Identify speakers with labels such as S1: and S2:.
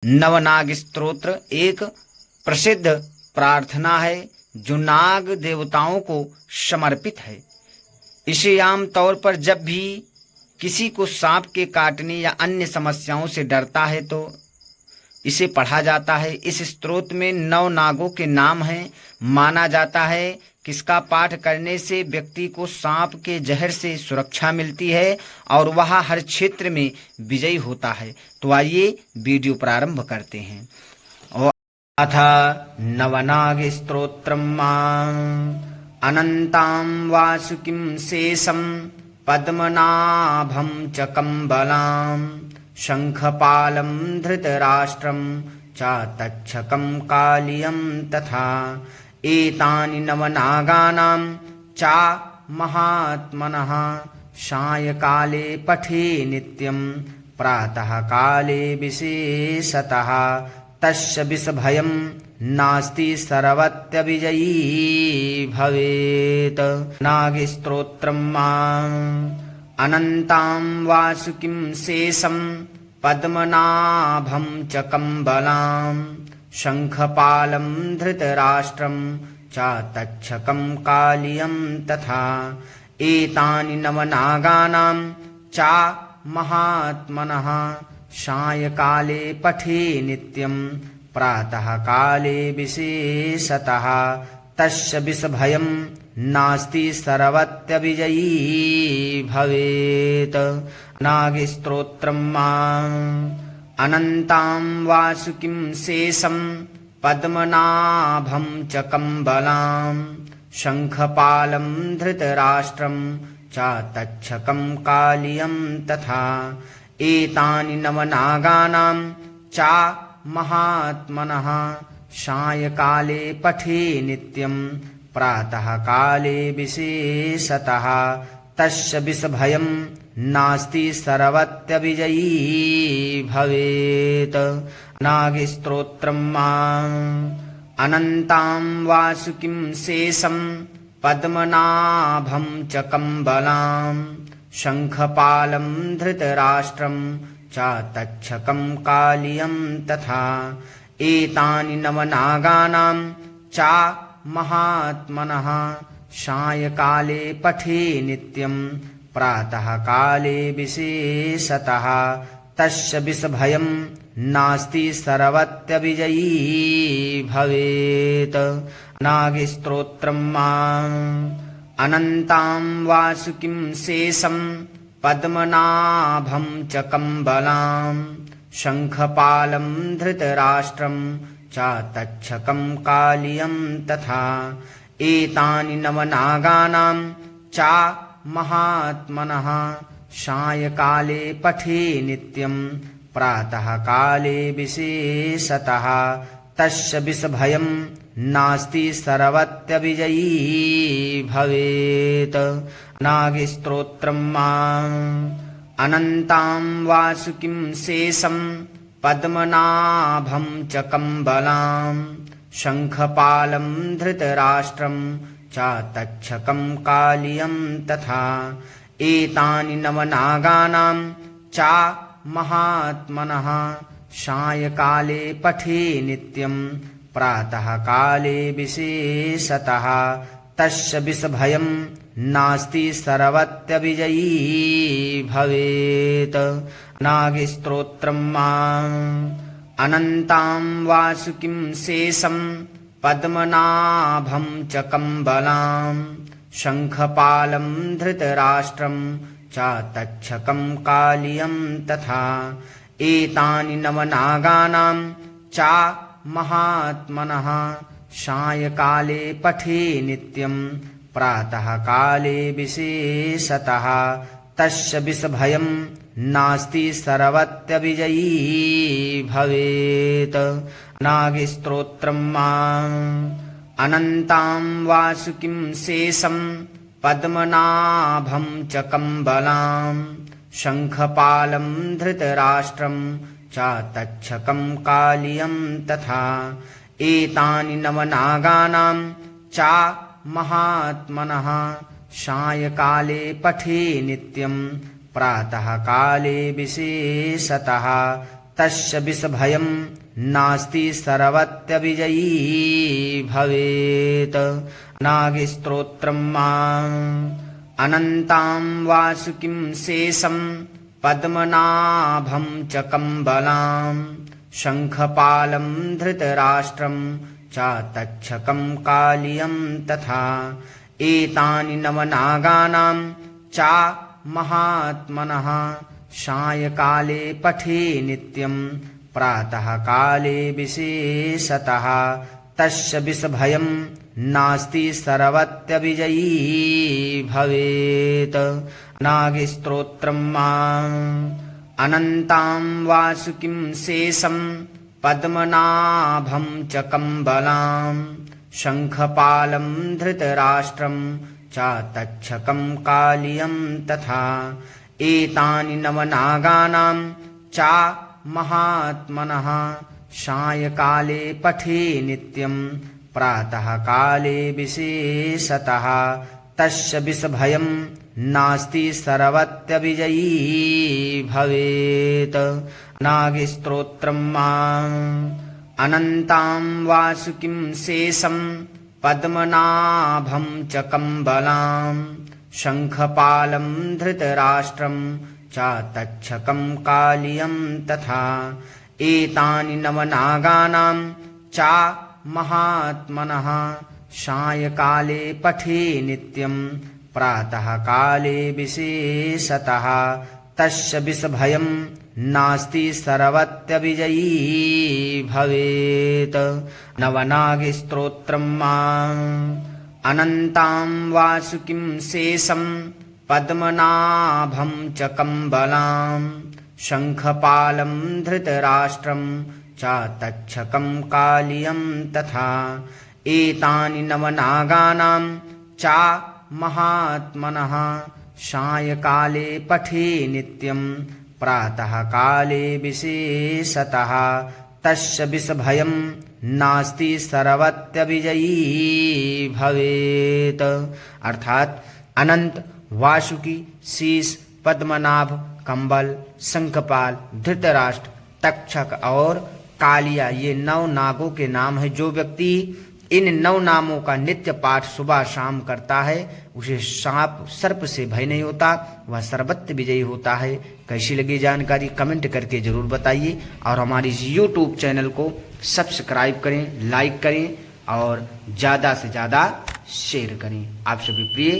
S1: नवनाग स्तोत्र एक प्रसिद्ध प्रार्थना है जो नाग देवताओं को समर्पित है। इसे आमतौर पर जब भी किसी को सांप के काटने या अन्य समस्याओं से डरता है तो इसे पढ़ा जाता है। इस स्तोत्र में 9 नागों के नाम हैं। माना जाता है कि इसका पाठ करने से व्यक्ति को सांप के जहर से सुरक्षा मिलती है और वह हर क्षेत्र में विजयी होता है। तो आइए वीडियो प्रारंभ करते हैं। अथ नवनाग स्तोत्रम् अनन्तां वासुकिं शेषं पद्मनाभं च कम्बलां शङ्खपालं धृतराष्ट्रं च तक्षकं कालियं तथा एतानि नवनागानां च महात्मनः सायंकाले पठे नित्यं प्रातः काले विशेषतः तस्य विषभयं नास्ति सर्वत्र विजयी भवेत्। नागस्तोत्रम् अनन्तां वासुकिं शेषं पद्मनाभं च कम्बलां शङ्खपालं धृतराष्ट्रं च तक्षकं कालियं तथा एतानि नवनागानां च महात्मनः सायंकाले पठे नित्यं प्रातः काले विशेषतः तस्य विषभयं नास्ति सर्वत्र विजयी भवेत्। नागस्तोत्रम् अनन्तां वासुकिं शेषं पद्मनाभं च कम्बलां शङ्खपालं धृतराष्ट्रं च तक्षकं कालियं तथा एतानि नवनागानां च महात्मनः सायंकाले पठे नित्यं प्रातः काले विशेषतः तस्य विषभयं नास्ति सर्वत्र विजयी भवेत्। नागस्तोत्रम् अनन्तां वासुकिं शेषं पद्मनाभं च कम्बलां शङ्खपालं धृतराष्ट्रं च तक्षकं कालियं तथा एतानि नवनागानां च महात्मनः सायंकाले पठे नित्यं प्रातः काले विशेषतः तस्य विषभयं नास्ति सर्वत्र विजयी भवेत्। नागस्तोत्रम् अनन्तां वासुकिं शेषं पद्मनाभं च कम्बलां शङ्खपालं धृतराष्ट्रं च तक्षकं कालियं तथा एतानि नवनागानां च महात्मनः सायंकाले पठे नित्यं प्रातः काले विशेषतः तस्य विषभयं नास्ति सर्वत्र विजयी भवेत्। नागस्तोत्रम् अनन्तां वासुकिं शेषं पद्मनाभं च कम्बलां शङ्खपालं धृतराष्ट्रं च तक्षकं कालियं तथा एतानि नवनागानां च महात्मनः सायंकाले पठे नित्यं प्रातः काले विशेषतः तस्य विषभयं नास्ति सर्वत्र विजयी भवेत्। नागस्तोत्रम् अनन्तां वासुकिं शेषं पद्मनाभं च कम्बलां शङ्खपालं धृतराष्ट्रं च तक्षकं कालियं तथा एतानि नवनागानां च महात्मनः सायंकाले पठे नित्यं प्रातः काले विशेषतः तस्य विषभयं नास्ति सर्वत्र विजयी भवेत्। नागस्तोत्रम् अनन्तां वासुकिं शेषं पद्मनाभं च कम्बलां शङ्खपालं धृतराष्ट्रं च तक्षकं कालियं तथा एतानि नवनागानां च महात्मनः सायंकाले पठे नित्यं प्रातः काले विशेषतः तस्य विषभयं नास्ति सर्वत्यविजयी भवेत्। नागस्तोत्रम् अनन्तां वासुकिं शेषं पद्मनाभं च कम्बलां शङ्खपालं धृतराष्ट्रं च तक्षकं कालियं तथा एतानि नवनागानां च महात्मनः सायंकाले पठे नित्यं प्रातः काले विशेषतः तस्य विषभयं नास्ति सर्वत्यविजयी भवेत्। नागस्तोत्रम् अनन्तां वासुकिं शेषं पद्मनाभं च कम्बलां शङ्खपालं धृतराष्ट्रं च तक्षकं कालियं तथा एतानि नवनागानां च महात्मनः सायंकाले पठे नित्यं प्रातः काले विशेषतः तस्य विषभयं नास्ति सर्वत्यविजयी भवेत्। नागस्तोत्रम् अनन्तां वासुकिं शेषं पद्मनाभं च कम्बलां शङ्खपालं धृतराष्ट्रं च तक्षकं कालियं तथा एतानि नवनागानां च महात्मनः सायंकाले पठे नित्यं प्रातः काले विशेषतः तस्य विषभयं नास्ति सर्वत्यविजयी भवेत्। नवनागस्तोत्रम् अनन्तां वासुकिं शेषं पद्मनाभं च कम्बलां शङ्खपालं धृतराष्ट्रं च तक्षकं कालियं तथा एतानि नवनागानां च महात्मनः सायंकाले पठे नित्यं प्रातः काले विशेषतः तस्य विषभयं नास्ति सर्वत्यविजयी भवेत्। अर्थात अनंत, वासुकी, शीश, पद्मनाभ, कंबल, शंखपाल, धृतराष्ट्र, तक्षक और कालिया, ये 9 नागों के नाम है। जो व्यक्ति इन 9 नामों का नित्य पाठ सुबह शाम करता है उसे सांप सर्प से भय नहीं होता, वह सर्वत्र विजयी होता है। कैसी लगी जानकारी कमेंट करके जरूर बताइए और हमारी इस YouTube चैनल को सब्सक्राइब करें, लाइक करें और ज़्यादा से ज़्यादा शेयर करें। आप सभी प्रिय